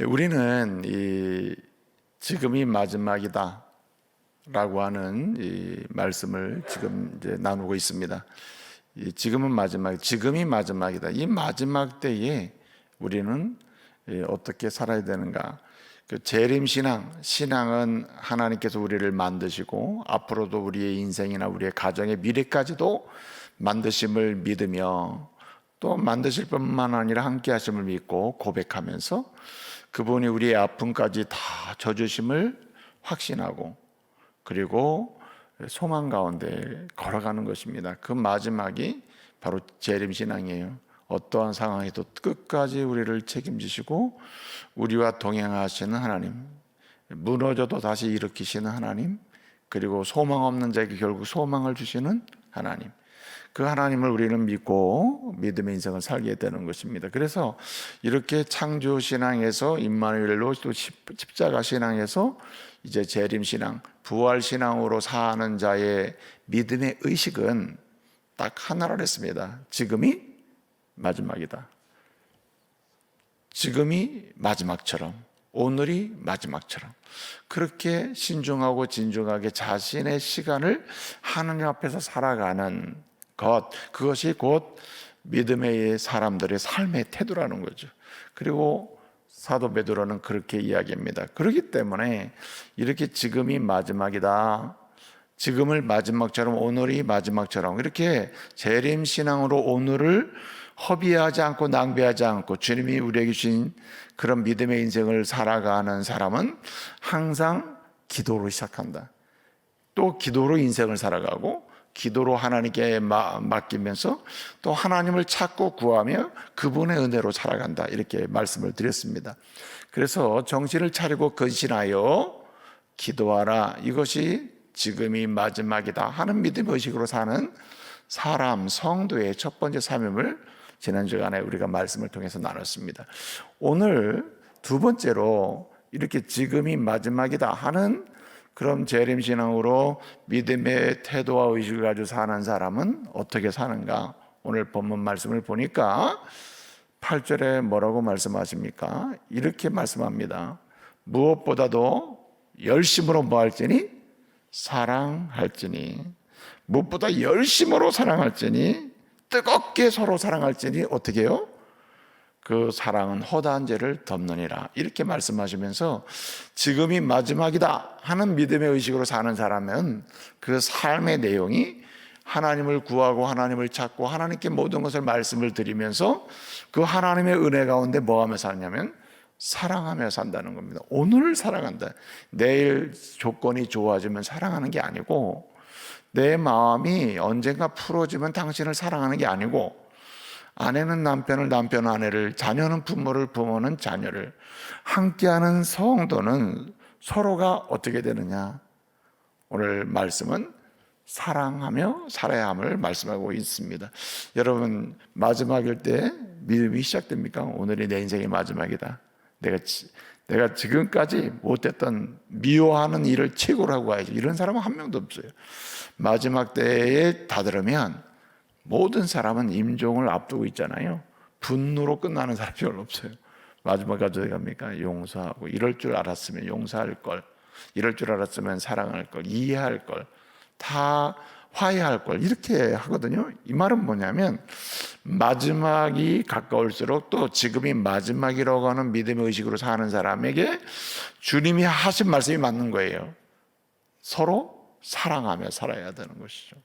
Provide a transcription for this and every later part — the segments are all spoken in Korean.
우리는 이 지금이 마지막이다 라고 하는 이 말씀을 지금 이제 나누고 있습니다. 이 지금은 지금이 마지막이다. 이 마지막 때에 우리는 어떻게 살아야 되는가? 그 재림 신앙은 하나님께서 우리를 만드시고 앞으로도 우리의 인생이나 우리의 가정의 미래까지도 만드심을 믿으며 또 만드실 뿐만 아니라 함께 하심을 믿고 고백하면서 그분이 우리의 아픔까지 다 져주심을 확신하고 그리고 소망 가운데 걸어가는 것입니다. 그 마지막이 바로 재림신앙이에요. 어떠한 상황에도 끝까지 우리를 책임지시고 우리와 동행하시는 하나님, 무너져도 다시 일으키시는 하나님, 그리고 소망 없는 자에게 결국 소망을 주시는 하나님, 그 하나님을 우리는 믿고 믿음의 인생을 살게 되는 것입니다. 그래서 이렇게 창조 신앙에서 임마누엘로 또 십자가 신앙에서 이제 재림 신앙, 부활 신앙으로 사는 자의 믿음의 의식은 딱 하나로 했습니다. 지금이 마지막이다. 지금이 마지막처럼, 오늘이 마지막처럼 그렇게 신중하고 진중하게 자신의 시간을 하나님 앞에서 살아가는 그것이 곧 믿음의 사람들의 삶의 태도라는 거죠. 그리고 사도 베드로는 그렇게 이야기합니다. 그렇기 때문에 이렇게 지금이 마지막이다, 지금을 마지막처럼, 오늘이 마지막처럼 이렇게 재림신앙으로 오늘을 허비하지 않고 낭비하지 않고 주님이 우리에게 주신 그런 믿음의 인생을 살아가는 사람은 항상 기도로 시작한다. 또 기도로 인생을 살아가고 기도로 하나님께 맡기면서 또 하나님을 찾고 구하며 그분의 은혜로 살아간다, 이렇게 말씀을 드렸습니다. 그래서 정신을 차리고 근신하여 기도하라, 이것이 지금이 마지막이다 하는 믿음의 의식으로 사는 사람, 성도의 첫 번째 사명을 지난 주간에 우리가 말씀을 통해서 나눴습니다. 오늘 두 번째로 이렇게 지금이 마지막이다 하는 그럼 재림신앙으로 믿음의 태도와 의식을 가지고 사는 사람은 어떻게 사는가? 오늘 본문 말씀을 보니까 8절에 뭐라고 말씀하십니까? 이렇게 말씀합니다. 무엇보다도 열심으로 뭐할지니? 사랑할지니. 무엇보다 열심으로 사랑할지니, 뜨겁게 서로 사랑할지니 어떻게 해요? 그 사랑은 허다한 죄를 덮느니라, 이렇게 말씀하시면서 지금이 마지막이다 하는 믿음의 의식으로 사는 사람은 그 삶의 내용이 하나님을 구하고 하나님을 찾고 하나님께 모든 것을 말씀을 드리면서 그 하나님의 은혜 가운데 뭐하며 사냐면 사랑하며 산다는 겁니다. 오늘을 사랑한다. 내일 조건이 좋아지면 사랑하는 게 아니고, 내 마음이 언젠가 풀어지면 당신을 사랑하는 게 아니고, 아내는 남편을, 남편은 아내를, 자녀는 부모를, 부모는 자녀를, 함께하는 성도는 서로가 어떻게 되느냐? 오늘 말씀은 사랑하며 살아야 함을 말씀하고 있습니다. 여러분, 마지막일 때 믿음이 시작됩니까? 오늘이 내 인생의 마지막이다. 내가 지금까지 못했던 미워하는 일을 최고로 하고 가야지, 이런 사람은 한 명도 없어요. 마지막 때에 다다르면 모든 사람은 임종을 앞두고 있잖아요. 분노로 끝나는 사람이 별로 없어요. 마지막에 어떻게 갑니까? 용서하고, 이럴 줄 알았으면 용서할 걸, 이럴 줄 알았으면 사랑할 걸, 이해할 걸, 다 화해할 걸, 이렇게 하거든요. 이 말은 뭐냐면 마지막이 가까울수록 또 지금이 마지막이라고 하는 믿음의 의식으로 사는 사람에게 주님이 하신 말씀이 맞는 거예요. 서로 사랑하며 살아야 되는 것이죠.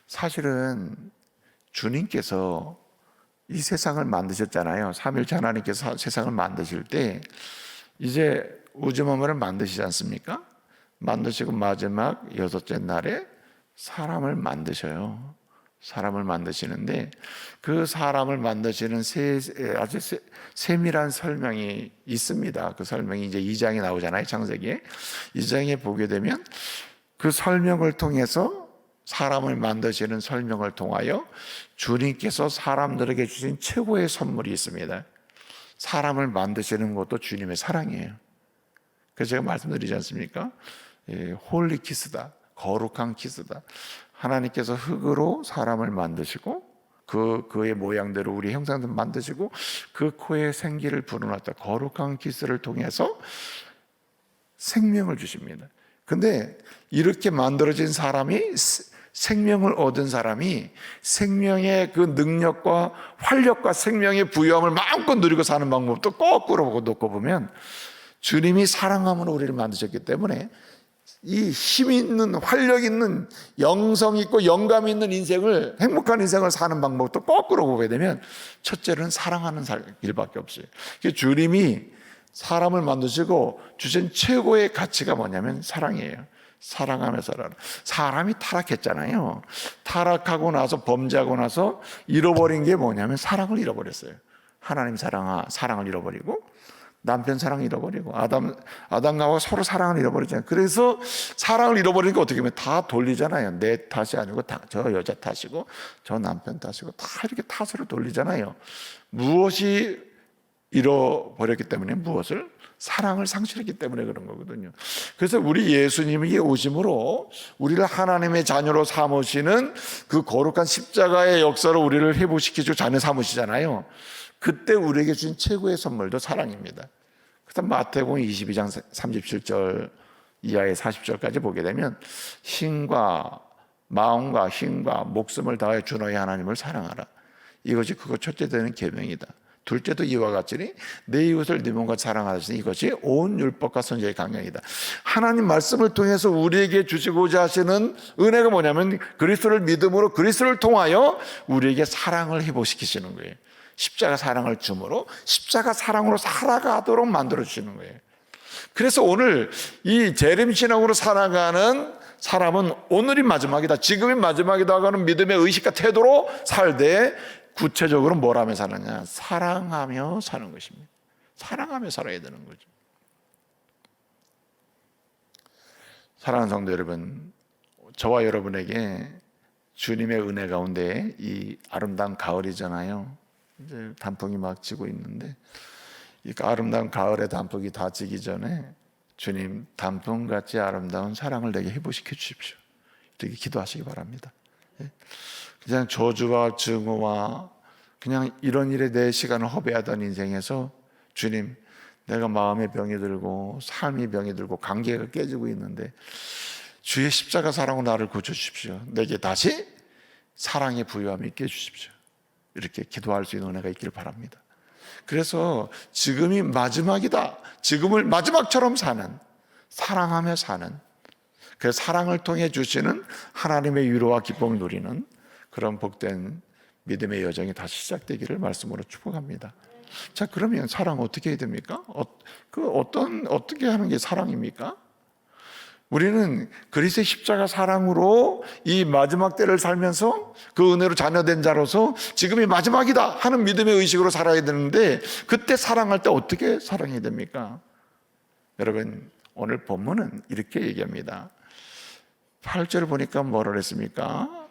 사실은 주님께서 이 세상을 만드셨잖아요. 삼위일체 하나님께서 세상을 만드실 때 이제 우주 만물을 만드시지 않습니까? 만드시고 마지막 여섯째 날에 사람을 만드셔요. 사람을 만드시는데 그 사람을 만드시는 아주 세밀한 설명이 있습니다. 그 설명이 이제 2장에 나오잖아요. 창세기에. 2장에 보게 되면 그 설명을 통해서, 사람을 만드시는 설명을 통하여 주님께서 사람들에게 주신 최고의 선물이 있습니다. 사람을 만드시는 것도 주님의 사랑이에요. 그래서 제가 말씀드리지 않습니까? 홀리 키스다, 거룩한 키스다. 하나님께서 흙으로 사람을 만드시고 그의 모양대로 우리 형상도 만드시고 그 코에 생기를 불어넣었다. 거룩한 기스를 통해서 생명을 주십니다. 근데 이렇게 만들어진 사람이, 생명을 얻은 사람이 생명의 그 능력과 활력과 생명의 부여함을 마음껏 누리고 사는 방법도 거꾸로 놓고 보면, 주님이 사랑함으로 우리를 만드셨기 때문에 이 힘 있는, 활력 있는, 영성 있고 영감 있는 인생을, 행복한 인생을 사는 방법도 거꾸로 보게 되면 첫째는 사랑하는 길밖에 없어요. 주님이 사람을 만드시고 주신 최고의 가치가 뭐냐면 사랑이에요. 사랑하며 살아라. 사람이 타락했잖아요. 타락하고 나서, 범죄하고 나서 잃어버린 게 뭐냐면 사랑을 잃어버렸어요. 하나님 사랑을 잃어버리고, 남편 사랑을 잃어버리고, 아담과 서로 사랑을 잃어버리잖아요. 그래서 사랑을 잃어버리니까 어떻게 보면 다 돌리잖아요. 내 탓이 아니고 저 여자 탓이고 저 남편 탓이고 다 이렇게 탓으로 돌리잖아요. 무엇이 잃어버렸기 때문에, 무엇을? 사랑을 상실했기 때문에 그런 거거든요. 그래서 우리 예수님이 오심으로 우리를 하나님의 자녀로 삼으시는 그 거룩한 십자가의 역사를 우리를 회복시키고 자녀 삼으시잖아요. 그때 우리에게 주신 최고의 선물도 사랑입니다. 그래서 마태복음 22장 37절 이하의 40절까지 보게 되면, 힘과 마음과 힘과 목숨을 다해 주 너희 하나님을 사랑하라. 이것이 그거 첫째 되는 계명이다. 둘째도 이와 같으니 내 이웃을 네 몸과 사랑하시니 이것이 온 율법과 선지자의 강령이다. 하나님 말씀을 통해서 우리에게 주시고자 하시는 은혜가 뭐냐면, 그리스도를 믿음으로 그리스도를 통하여 우리에게 사랑을 회복시키시는 거예요. 십자가 사랑을 주므로 십자가 사랑으로 살아가도록 만들어 주시는 거예요. 그래서 오늘 이 재림신앙으로 살아가는 사람은 오늘이 마지막이다, 지금이 마지막이다 하는 믿음의 의식과 태도로 살되, 구체적으로 뭘 하며 사느냐? 사랑하며 사는 것입니다. 사랑하며 살아야 되는 거죠. 사랑하는 성도 여러분, 저와 여러분에게 주님의 은혜 가운데 이 아름다운 가을이잖아요. 이제 단풍이 막 지고 있는데, 이 아름다운 가을의 단풍이 다 지기 전에 주님, 단풍같이 아름다운 사랑을 내게 회복시켜 주십시오. 이렇게 기도하시기 바랍니다. 그냥 저주와 증오와 그냥 이런 일에 내 시간을 허비하던 인생에서, 주님, 내가 마음의 병이 들고 삶의 병이 들고 관계가 깨지고 있는데 주의 십자가 사랑으로 나를 고쳐주십시오. 내게 다시 사랑의 부유함이 있게 해주십시오. 이렇게 기도할 수 있는 은혜가 있기를 바랍니다. 그래서 지금이 마지막이다, 지금을 마지막처럼 사는, 사랑하며 사는, 그 사랑을 통해 주시는 하나님의 위로와 기쁨을 누리는 그런 복된 믿음의 여정이 다시 시작되기를 말씀으로 축복합니다. 자, 그러면 사랑 어떻게 해야 됩니까? 어떻게 하는 게 사랑입니까? 우리는 그리스도의 십자가 사랑으로 이 마지막 때를 살면서 그 은혜로 자녀된 자로서 지금이 마지막이다 하는 믿음의 의식으로 살아야 되는데, 그때 사랑할 때 어떻게 사랑해야 됩니까? 여러분, 오늘 본문은 이렇게 얘기합니다. 8절 보니까 뭐라 그랬습니까?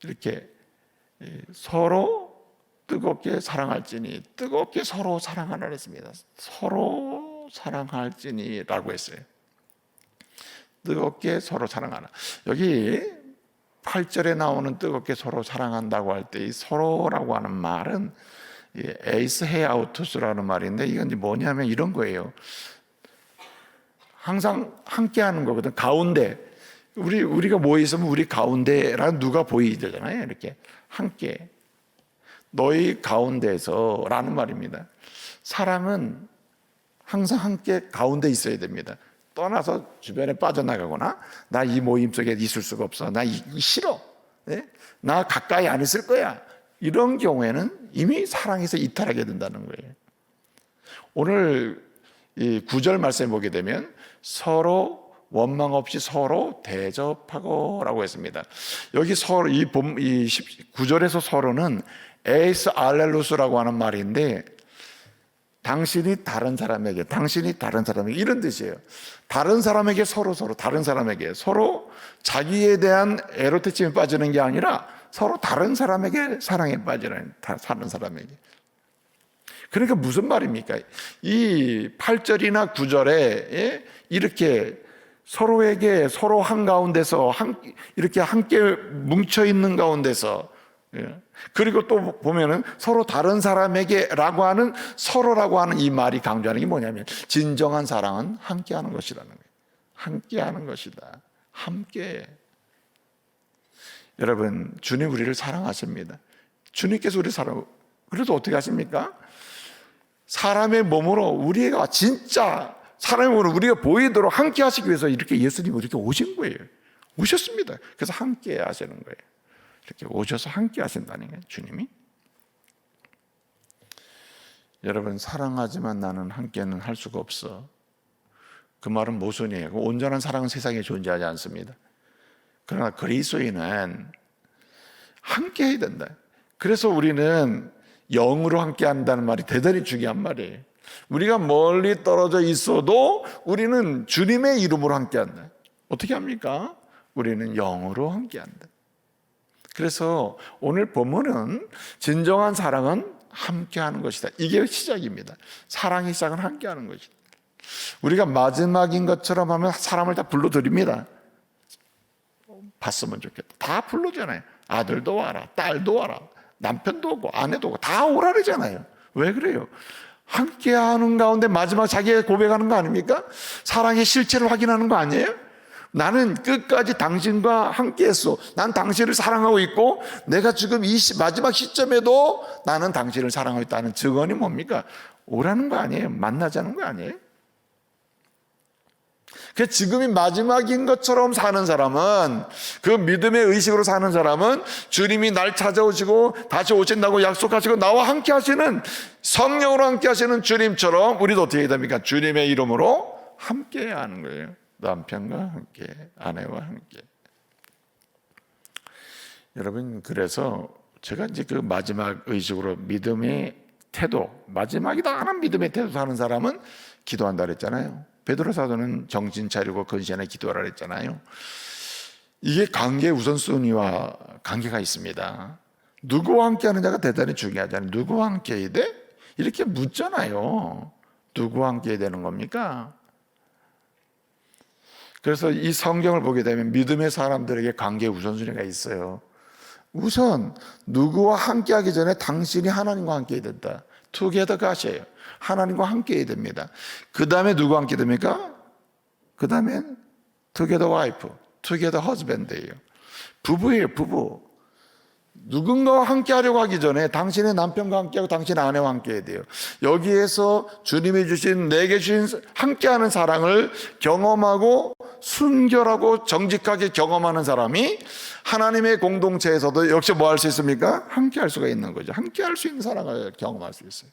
이렇게 서로 뜨겁게 사랑할지니, 뜨겁게 서로 사랑하라 했습니다. 서로 사랑할지니 라고 했어요. 뜨겁게 서로 사랑하라. 여기 8절에 나오는 뜨겁게 서로 사랑한다고 할 때 이 서로라고 하는 말은 에이스 헤아우토스라는 말인데, 이건 뭐냐면 이런 거예요. 항상 함께 하는 거거든. 가운데, 우리가 모여 있으면 우리 가운데라는 누가 보이잖아요. 이렇게 함께, 너희 가운데서 라는 말입니다. 사랑은 항상 함께 가운데 있어야 됩니다. 떠나서 주변에 빠져나가거나, 나 이 모임 속에 있을 수가 없어, 나 이거 싫어, 나 가까이 안 있을 거야, 이런 경우에는 이미 사랑에서 이탈하게 된다는 거예요. 오늘 이 9절 말씀에 보게 되면 서로 원망 없이 서로 대접하고 라고 했습니다. 여기 서로, 이 9절에서 서로는 에이스 알렐루스라고 하는 말인데, 당신이 다른 사람에게, 당신이 다른 사람에게, 이런 뜻이에요. 다른 사람에게 서로, 다른 사람에게 서로 자기에 대한 에로티즘에 빠지는 게 아니라 서로 다른 사람에게 사랑에 빠지는, 다른 사람에게. 그러니까 무슨 말입니까? 이 8절이나 9절에 이렇게 서로에게, 서로 한가운데서 이렇게 함께 뭉쳐있는 가운데서 그리고 또 보면은 서로 다른 사람에게라고 하는 서로라고 하는 이 말이 강조하는 게 뭐냐면 진정한 사랑은 함께하는 것이라는 거예요. 함께하는 것이다. 함께. 여러분, 주님 우리를 사랑하십니다. 주님께서 우리 사랑. 그래도 어떻게 하십니까? 사람의 몸으로 우리가 진짜 사람의 몸으로 우리가 보이도록 함께 하시기 위해서 이렇게 예수님이 이렇게 오신 거예요. 오셨습니다. 그래서 함께 하시는 거예요. 이렇게 오셔서 함께 하신다는 거예요, 주님이. 여러분, 사랑하지만 나는 함께는 할 수가 없어. 그 말은 모순이에요. 온전한 사랑은 세상에 존재하지 않습니다. 그러나 그리스도인은 함께 해야 된다. 그래서 우리는 영으로 함께 한다는 말이 대단히 중요한 말이에요. 우리가 멀리 떨어져 있어도 우리는 주님의 이름으로 함께 한다. 어떻게 합니까? 우리는 영으로 함께 한다. 그래서 오늘 본문은 진정한 사랑은 함께하는 것이다. 이게 시작입니다. 사랑의 시작은 함께하는 것이다. 우리가 마지막인 것처럼 하면 사람을 다 불러드립니다. 봤으면 좋겠다. 다 불러잖아요. 아들도 와라, 딸도 와라, 남편도 오고 아내도 오고 다 오라 그러잖아요. 왜 그래요? 함께하는 가운데 마지막 자기가 고백하는 거 아닙니까? 사랑의 실체를 확인하는 거 아니에요? 나는 끝까지 당신과 함께했어. 난 당신을 사랑하고 있고 내가 지금 이 마지막 시점에도 나는 당신을 사랑하고 있다는 증언이 뭡니까? 오라는 거 아니에요? 만나자는 거 아니에요? 그 지금이 마지막인 것처럼 사는 사람은, 그 믿음의 의식으로 사는 사람은 주님이 날 찾아오시고 다시 오신다고 약속하시고 나와 함께 하시는, 성령으로 함께 하시는 주님처럼 우리도 어떻게 해야 됩니까? 주님의 이름으로 함께 하는 거예요. 남편과 함께, 아내와 함께. 여러분, 그래서 제가 이제 그 마지막 의식으로 믿음의 태도, 마지막이다 하는 믿음의 태도 사는 사람은 기도한다 그랬잖아요. 베드로 사도는 정신 차리고 근신에 기도하라 그랬잖아요. 이게 관계 우선순위와 관계가 있습니다. 누구와 함께 하느냐가 대단히 중요하잖아요. 누구와 함께 해야 돼? 이렇게 묻잖아요. 누구와 함께 해야 되는 겁니까? 그래서 이 성경을 보게 되면 믿음의 사람들에게 관계 우선순위가 있어요. 우선 누구와 함께 하기 전에 당신이 하나님과 함께 해야 된다. 투게더 가셔요. 하나님과 함께 해야 됩니다. 그 다음에 누구와 함께 됩니까? 그 다음엔 투게더 와이프, 투게더 허즈밴드예요. 부부예요, 부부. 누군가와 함께 하려고 하기 전에 당신의 남편과 함께하고 당신의 아내와 함께 해야 돼요. 여기에서 주님이 주신, 내게 주신 함께하는 사랑을 경험하고 순결하고 정직하게 경험하는 사람이 하나님의 공동체에서도 역시 뭐 할 수 있습니까? 함께 할 수가 있는 거죠. 함께 할 수 있는 사랑을 경험할 수 있어요.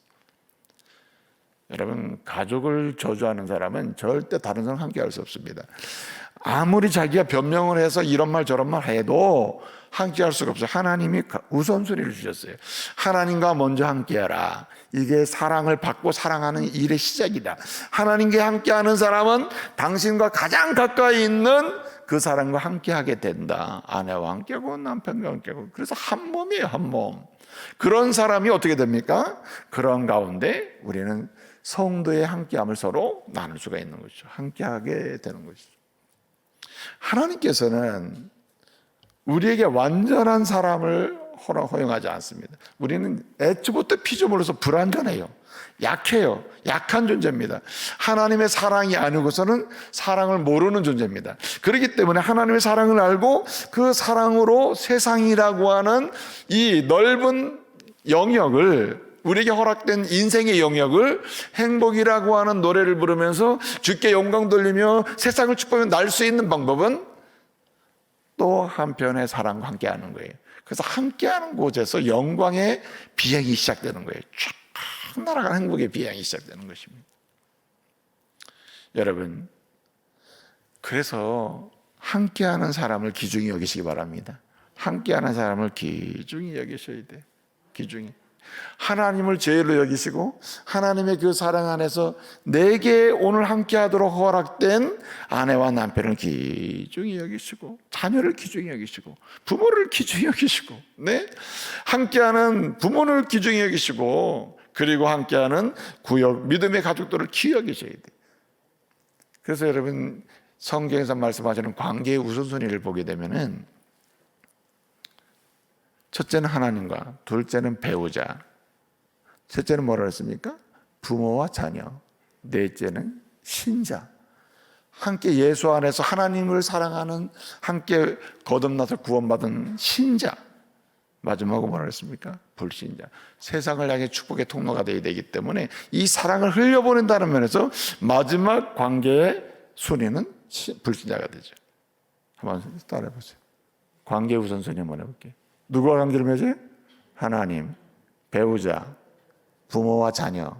여러분, 가족을 저주하는 사람은 절대 다른 사람 함께 할 수 없습니다. 아무리 자기가 변명을 해서 이런 말 저런 말 해도 함께 할 수가 없어요. 하나님이 우선순위를 주셨어요. 하나님과 먼저 함께하라. 이게 사랑을 받고 사랑하는 일의 시작이다. 하나님과 함께하는 사람은 당신과 가장 가까이 있는 그 사람과 함께하게 된다. 아내와 함께하고 남편과 함께하고. 그래서 한 몸이에요, 한 몸. 그런 사람이 어떻게 됩니까? 그런 가운데 우리는 성도의 함께함을 서로 나눌 수가 있는 것이죠. 함께하게 되는 것이죠. 하나님께서는 우리에게 완전한 사람을 허용하지 않습니다. 우리는 애초부터 피조물로서 불완전해요. 약해요. 약한 존재입니다. 하나님의 사랑이 아니고서는 사랑을 모르는 존재입니다. 그렇기 때문에 하나님의 사랑을 알고 그 사랑으로 세상이라고 하는 이 넓은 영역을, 우리에게 허락된 인생의 영역을 행복이라고 하는 노래를 부르면서 주께 영광 돌리며 세상을 축복하며 날 수 있는 방법은 또 한편의 사랑과 함께하는 거예요. 그래서 함께하는 곳에서 영광의 비행이 시작되는 거예요. 쫙 날아가는 행복의 비행이 시작되는 것입니다. 여러분, 그래서 함께하는 사람을 귀중히 여기시기 바랍니다. 함께하는 사람을 귀중히 여기셔야 돼요. 귀중히. 하나님을 제일로 여기시고 하나님의 그 사랑 안에서 내게 오늘 함께하도록 허락된 아내와 남편을 귀중히 여기시고, 자녀를 귀중히 여기시고, 부모를 귀중히 여기시고, 네? 함께하는 부모를 귀중히 여기시고, 그리고 함께하는 구역, 믿음의 가족들을 귀히 여기셔야 돼요. 그래서 여러분, 성경에서 말씀하시는 관계의 우선순위를 보게 되면은 첫째는 하나님과, 둘째는 배우자, 셋째는 뭐라 했습니까? 부모와 자녀, 넷째는 신자. 함께 예수 안에서 하나님을 사랑하는, 함께 거듭나서 구원받은 신자. 마지막으로 뭐라 했습니까? 불신자. 세상을 향해 축복의 통로가 되어야 되기 때문에 이 사랑을 흘려보낸다는 면에서 마지막 관계의 순위는 불신자가 되죠. 한번 따라해 보세요. 관계 우선순위 한번 해볼게요. 누구와 관계를 맺어요? 하나님, 배우자, 부모와 자녀,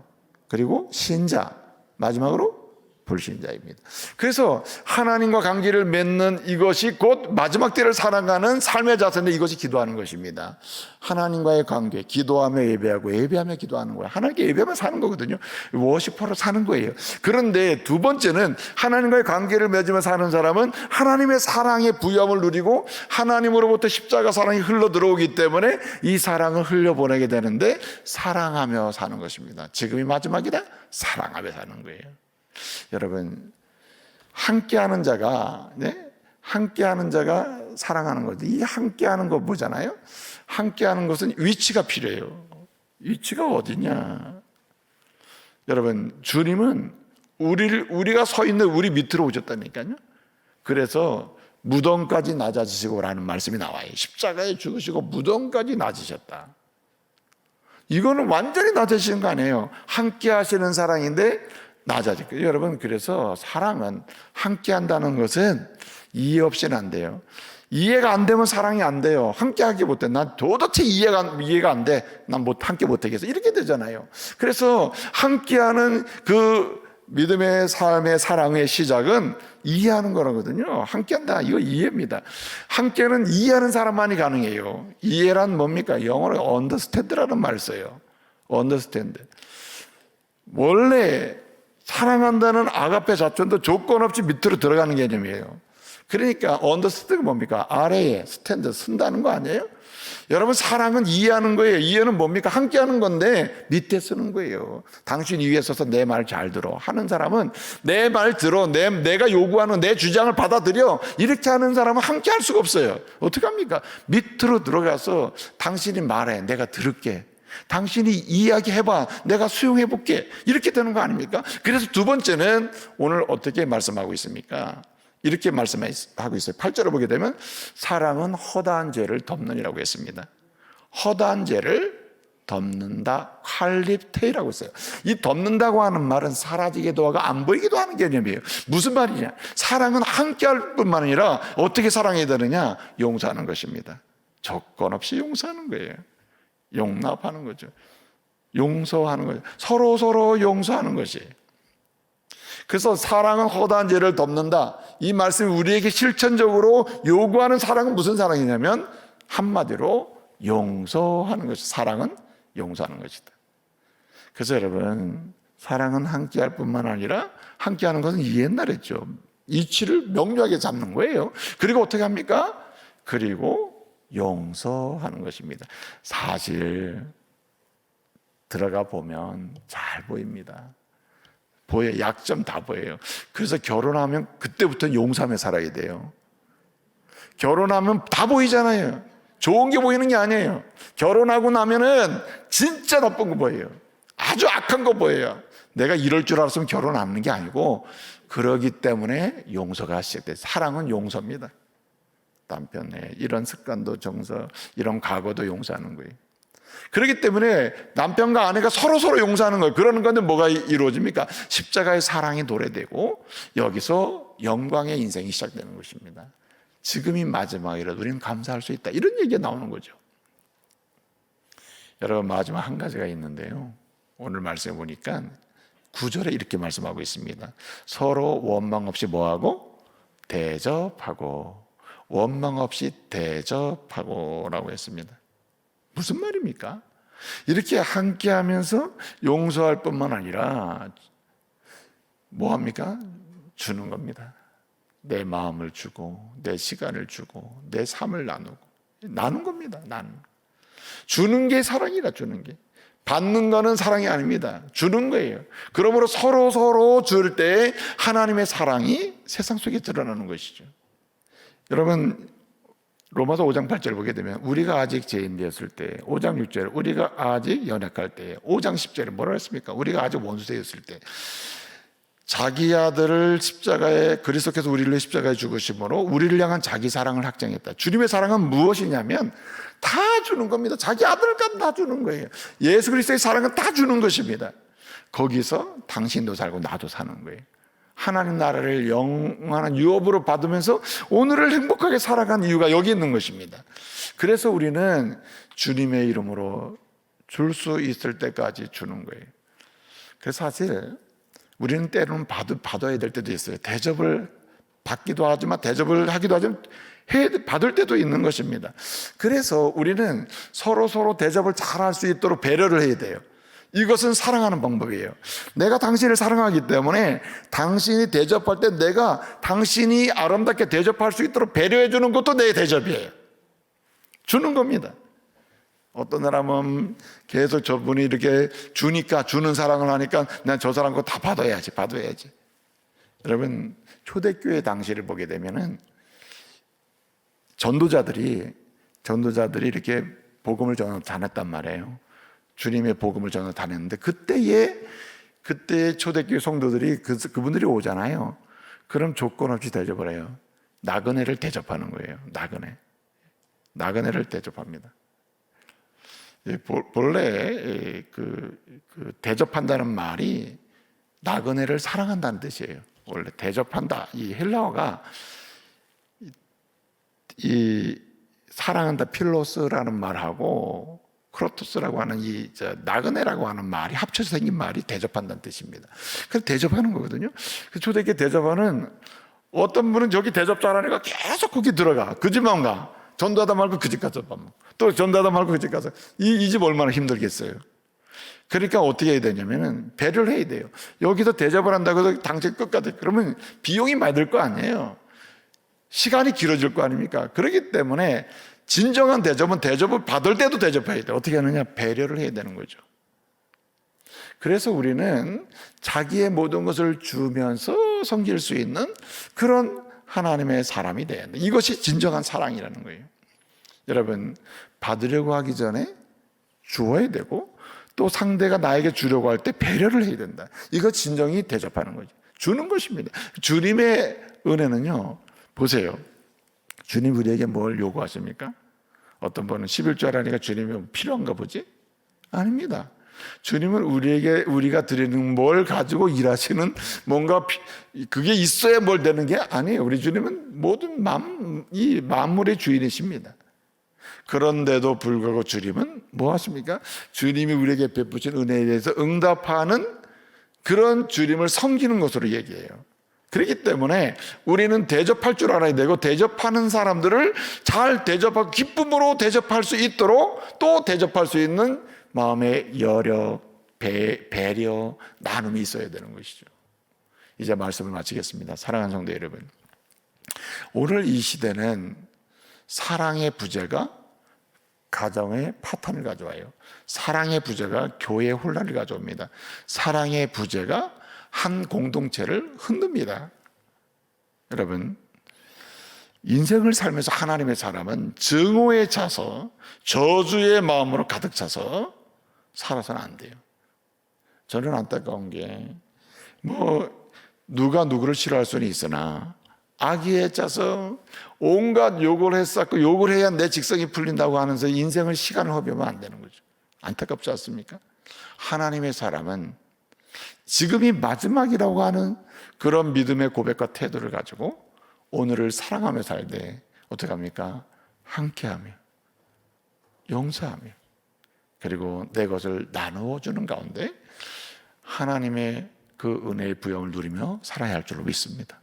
그리고 신자, 마지막으로 불신자입니다. 그래서 하나님과 관계를 맺는 이것이 곧 마지막 때를 살아가는 삶의 자세인데 이것이 기도하는 것입니다. 하나님과의 관계, 기도하며 예배하고 예배하며 기도하는 거예요. 하나님께 예배하며 사는 거거든요. 워시퍼로 사는 거예요. 그런데 두 번째는 하나님과의 관계를 맺으며 사는 사람은 하나님의 사랑의 부여함을 누리고 하나님으로부터 십자가 사랑이 흘러 들어오기 때문에 이 사랑을 흘려보내게 되는데 사랑하며 사는 것입니다. 지금이 마지막이다? 사랑하며 사는 거예요. 여러분, 함께하는 자가, 함께하는 자가 사랑하는 거죠. 이 함께하는 거 뭐잖아요? 함께하는 것은 위치가 필요해요. 위치가 어디냐? 여러분, 주님은 우리가 서 있는 우리 밑으로 오셨다니까요. 그래서 무덤까지 낮아지시고라는 말씀이 나와요. 십자가에 죽으시고 무덤까지 낮으셨다. 이거는 완전히 낮아지신 거 아니에요. 함께하시는 사랑인데 낮아질 거예요. 여러분, 그래서 사랑은 함께 한다는 것은 이해 없이는 안 돼요. 이해가 안 되면 사랑이 안 돼요. 함께 하기 못해. 난 도대체 이해가 안 돼. 난 함께 못하겠어. 이렇게 되잖아요. 그래서 함께하는 그 믿음의 삶의 사랑의 시작은 이해하는 거라거든요. 함께한다. 이거 이해입니다. 함께는 이해하는 사람만이 가능해요. 이해란 뭡니까? 영어로 understand라는 말을 써요. understand. 원래 사랑한다는 아가페 자체도 조건 없이 밑으로 들어가는 개념이에요. 그러니까 언더스탠드가 뭡니까? 아래에 스탠드 쓴다는 거 아니에요? 여러분, 사랑은 이해하는 거예요. 이해는 뭡니까? 함께 하는 건데 밑에 쓰는 거예요. 당신 위에 서서 내 말 잘 들어 하는 사람은 내 말 들어, 내가 요구하는 내 주장을 받아들여, 이렇게 하는 사람은 함께 할 수가 없어요. 어떻게 합니까? 밑으로 들어가서 당신이 말해, 내가 들을게, 당신이 이야기해봐, 내가 수용해볼게, 이렇게 되는 거 아닙니까? 그래서 두 번째는 오늘 어떻게 말씀하고 있습니까? 이렇게 말씀하고 있어요. 8절을 보게 되면 사랑은 허다한 죄를 덮느니라고 했습니다. 허다한 죄를 덮는다, 칼립테이라고 했어요. 이 덮는다고 하는 말은 사라지기도 하고 안 보이기도 하는 개념이에요. 무슨 말이냐? 사랑은 함께할 뿐만 아니라 어떻게 사랑해야 되느냐? 용서하는 것입니다. 조건 없이 용서하는 거예요. 용납하는 거죠. 용서하는 거죠. 서로 용서하는 것이. 그래서 사랑은 허다한 죄를 덮는다. 이 말씀이 우리에게 실천적으로 요구하는 사랑은 무슨 사랑이냐면 한마디로 용서하는 것이, 사랑은 용서하는 것이다. 그래서 여러분, 사랑은 함께할 뿐만 아니라 함께하는 것은 이해했죠. 이치를 명료하게 잡는 거예요. 그리고 어떻게 합니까? 그리고 용서하는 것입니다. 사실 들어가 보면 잘 보입니다. 보여요. 약점 다 보여요. 그래서 결혼하면 그때부터 용서하며 살아야 돼요. 결혼하면 다 보이잖아요. 좋은 게 보이는 게 아니에요. 결혼하고 나면은 진짜 나쁜 거 보여요. 아주 악한 거 보여요. 내가 이럴 줄 알았으면 결혼 안 하는 게 아니고, 그러기 때문에 용서가 시작돼요. 사랑은 용서입니다. 남편의 이런 습관도 정서, 이런 과거도 용서하는 거예요. 그렇기 때문에 남편과 아내가 서로 용서하는 거예요. 그러는 건데 뭐가 이루어집니까? 십자가의 사랑이 노래되고 여기서 영광의 인생이 시작되는 것입니다. 지금이 마지막이라도 우리는 감사할 수 있다, 이런 얘기가 나오는 거죠. 여러분, 마지막 한 가지가 있는데요, 오늘 말씀해 보니까 9절에 이렇게 말씀하고 있습니다. 서로 원망 없이 뭐하고? 대접하고. 원망 없이 대접하고 라고 했습니다. 무슨 말입니까? 이렇게 함께 하면서 용서할 뿐만 아니라 뭐합니까? 주는 겁니다. 내 마음을 주고, 내 시간을 주고, 내 삶을 나눈 겁니다. 주는 게 사랑이다. 주는 게. 받는 거는 사랑이 아닙니다. 주는 거예요. 그러므로 서로 줄 때 하나님의 사랑이 세상 속에 드러나는 것이죠. 여러분, 로마서 5장 8절 보게 되면 우리가 아직 죄인 되었을 때, 5장 6절 우리가 아직 연약할 때, 5장 10절에 뭐라 했습니까? 우리가 아직 원수 되었을 때 자기 아들을 십자가에, 그리스도께서 우리를 위해 십자가에 죽으심으로 우리를 향한 자기 사랑을 확정했다. 주님의 사랑은 무엇이냐면 다 주는 겁니다. 자기 아들까지 다 주는 거예요. 예수 그리스도의 사랑은 다 주는 것입니다. 거기서 당신도 살고 나도 사는 거예요. 하나님 나라를 영원한 유업으로 받으면서 오늘을 행복하게 살아간 이유가 여기 있는 것입니다. 그래서 우리는 주님의 이름으로 줄 수 있을 때까지 주는 거예요. 그래서 사실 우리는 때로는 받아야 될 때도 있어요. 대접을 받기도 하지만 대접을 하기도 하지만 받을 때도 있는 것입니다. 그래서 우리는 서로 대접을 잘할 수 있도록 배려를 해야 돼요. 이것은 사랑하는 방법이에요. 내가 당신을 사랑하기 때문에 당신이 대접할 때 내가 당신이 아름답게 대접할 수 있도록 배려해 주는 것도 내 대접이에요. 주는 겁니다. 어떤 사람은 계속 저분이 이렇게 주니까, 주는 사랑을 하니까 난 저 사람 거 다 받아야지. 여러분, 초대교회 당시를 보게 되면은 전도자들이 이렇게 복음을 전했단 말이에요. 주님의 복음을 전했는데 그때의 초대교회 성도들이 그분들이 오잖아요. 그럼 조건 없이 대접을 해요. 나그네를 대접하는 거예요. 나그네를 대접합니다. 본래 그 대접한다는 말이 나그네를 사랑한다는 뜻이에요. 원래 대접한다, 이 헬라어가 이 사랑한다 필로스라는 말하고 크로토스라고 하는 이 나그네라고 하는 말이 합쳐서 생긴 말이 대접한다는 뜻입니다. 그래서 대접하는 거거든요. 그 초대교회 대접하는, 어떤 분은 저기 대접 잘하니까 계속 거기 들어가. 그 집만 가. 전도하다 말고 그 집 가서 밥 먹고, 또 전도하다 말고 그 집 가서. 이 집 얼마나 힘들겠어요. 그러니까 어떻게 해야 되냐면은 배려를 해야 돼요. 여기서 대접을 한다고 해서 당신 끝까지, 그러면 비용이 많이 들 거 아니에요. 시간이 길어질 거 아닙니까? 그렇기 때문에 진정한 대접은 대접을 받을 때도 대접해야 돼요. 어떻게 하느냐? 배려를 해야 되는 거죠. 그래서 우리는 자기의 모든 것을 주면서 섬길 수 있는 그런 하나님의 사람이 돼야 된다. 이것이 진정한 사랑이라는 거예요. 여러분, 받으려고 하기 전에 주어야 되고, 또 상대가 나에게 주려고 할 때 배려를 해야 된다. 이거 진정이 대접하는 거죠. 주는 것입니다. 주님의 은혜는요, 보세요. 주님 우리에게 뭘 요구하십니까? 어떤 분은 11조 하라니까 주님이 필요한가 보지? 아닙니다. 주님은 우리가 드리는 뭘 가지고 일하시는, 뭔가 그게 있어야 뭘 되는 게 아니에요. 우리 주님은 모든 이 만물의 주인이십니다. 그런데도 불구하고 주님은 뭐 하십니까? 주님이 우리에게 베푸신 은혜에 대해서 응답하는 그런 주님을 섬기는 것으로 얘기해요. 그렇기 때문에 우리는 대접할 줄 알아야 되고, 대접하는 사람들을 잘 대접하고 기쁨으로 대접할 수 있도록, 또 대접할 수 있는 마음의 여려, 배려, 나눔이 있어야 되는 것이죠. 이제 말씀을 마치겠습니다. 사랑하는 성도 여러분, 오늘 이 시대는 사랑의 부재가 가정의 파탄을 가져와요. 사랑의 부재가 교회의 혼란을 가져옵니다. 사랑의 부재가 한 공동체를 흔듭니다. 여러분, 인생을 살면서 하나님의 사람은 증오에 차서, 저주의 마음으로 가득 차서 살아서는 안 돼요. 저는 안타까운 게, 누가 누구를 싫어할 수는 있으나 악의에 짜서 온갖 욕을 했었고, 욕을 해야 내 직성이 풀린다고 하면서 인생을, 시간을 허비하면 안 되는 거죠. 안타깝지 않습니까? 하나님의 사람은 지금이 마지막이라고 하는 그런 믿음의 고백과 태도를 가지고 오늘을 사랑하며 살 때 어떻게 합니까? 함께하며, 용서하며, 그리고 내 것을 나누어주는 가운데 하나님의 그 은혜의 부여를 누리며 살아야 할 줄로 믿습니다.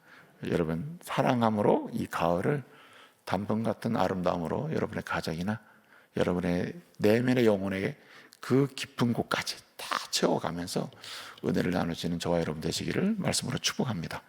여러분, 사랑함으로 이 가을을 단풍 같은 아름다움으로 여러분의 가정이나 여러분의 내면의 영혼의 그 깊은 곳까지 다 채워가면서 은혜를 나누시는 저와 여러분 되시기를 말씀으로 축복합니다.